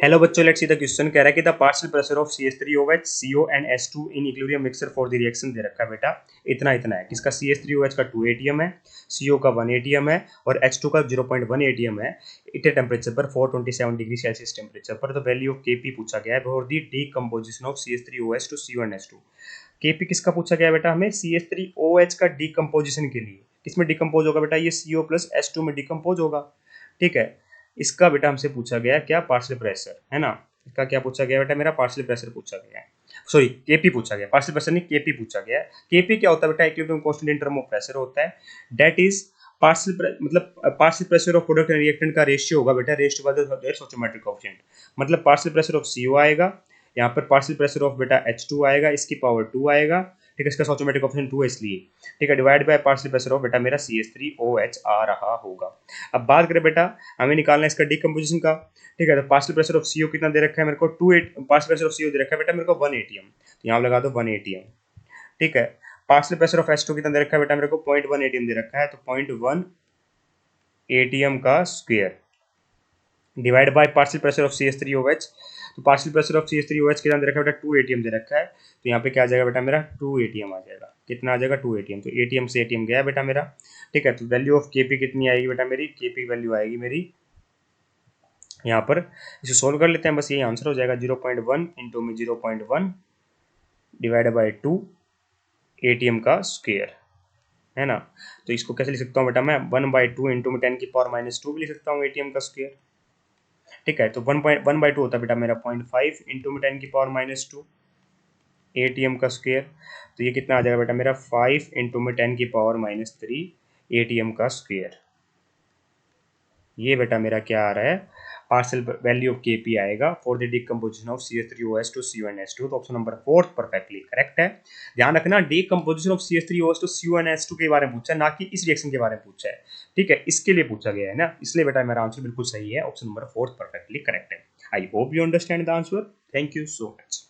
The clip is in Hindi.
हेलो बच्चों, लेट्स सी द क्वेश्चन। कह रहा है कि the partial pressure of CH3OH CO and H2 in equilibrium mixture for the reaction दे रखा है बेटा। इतना इतना है। किसका? CH3OH का 2 ATM है, CO का 1 ATM है और H2 का 0.1 ATM है। इतने टेम्परेचर पर 427 डिग्री सेल्सियस टेम्परेचर पर द वैल्यू ऑफ Kp पूछा गया है for the decomposition of CH3OH to CO and H2। Kp किसका पूछा गया है बेटा? हमें CH3OH का डीकम्पोजिशन के लिए। किसमें डिकम्पोज होगा बेटा? ये CO प्लस H2 में डिकम्पोज होगा। ठीक है, इसका बेटा हमसे पूछा गया क्या? पार्शियल प्रेशर है ना। इसका क्या पूछा गया बेटा? मेरा पार्शियल प्रेशर पूछा गया है। सॉरी, केपी पूछा गया, पार्शियल प्रेशर नहीं, केपी पूछा गया है। केपी क्या होता है बेटा? Equilibrium constant in term of pressure होता है। दैट इज पार्शियल मतलब partial pressure of product and reactant का रेशियो होगा बेटा, रेशियो बाय देयर स्टोइचोमेट्रिक कोएफिशिएंट। मतलब पार्शियल प्रेशर ऑफ CO आएगा, यहाँ पर पार्शियल प्रेशर ऑफ बेटा H2 आएगा, इसकी पावर 2 आएगा। ठीक है, इसका स्टोइचोमेट्रिक कोएफिशिएंट 2 है इसलिए। ठीक है, divide by partial pressure of बेटा मेरा CH3OH आ रहा होगा। अब बात करें बेटा, हमें निकालना है इसका डीकम्पोजिशन का। ठीक है, तो पार्शियल प्रेशर ऑफ CO कितना दे रखा है मेरे को? 2 पार्शियल प्रेशर ऑफ CO दे रखा है बेटा मेरे को 1 ATM, तो यहाँ लगा दो 1 ATM। ठीक है, पार्शियल प्रेशर ऑफ H2 कितना दे रखा है बेटा मेरे को? 0.1 ATM दे रखा है, तो 0.1 ATM का square divide by partial pressure of CH3OH। तो पार्शियल प्रेशर ऑफ CH3OH कितना दे रखा है बेटा? 2 ATM दे रखा है, तो यहाँ पे क्या आ जाएगा बेटा मेरा? 2 ATM आ जाएगा। कितना आ जाएगा? 2 ATM। तो ATM से ATM गया बेटा मेरा। ठीक है, तो वैल्यू ऑफ KP कितनी आएगी बेटा मेरी? KP वैल्यू आएगी मेरी यहाँ पर। इसे सोल्व कर लेते हैं, बस यही आंसर हो जाएगा। 0.1 इंटू में 0.1 डिवाइड बाई 2 ATM का स्क्वायर है ना। तो इसको कैसे लिख सकता हूँ बेटा मैं? 1/2 इंटू में 10⁻² भी लिख सकता हूँ ATM का स्क्वायर। ठीक है, तो 1/2 होता है बेटा मेरा 0.5 इंटू में 10⁻² ATM का स्क्वायर। तो ये कितना आ जाएगा बेटा मेरा? 5 इंटू में 10⁻³ ATM का स्क्वायर। ये बेटा मेरा क्या आ रहा है? पार्शियल वैल्यू ऑफ Kp आएगा for the decomposition of CH3OH to CO2H2। तो ऑप्शन नंबर 4 परफेक्टली करेक्ट है। ध्यान रखना, decomposition of CH3OH to CO2H2 के बारे में पूछा है, ना कि इस रिएक्शन के बारे में पूछा है। ठीक है, इसके लिए पूछा गया है ना, इसलिए बेटा मेरा आंसर बिल्कुल सही है। ऑप्शन नंबर 4 परफेक्टली करेक्ट है। I hope you understand the answer. Thank you so much.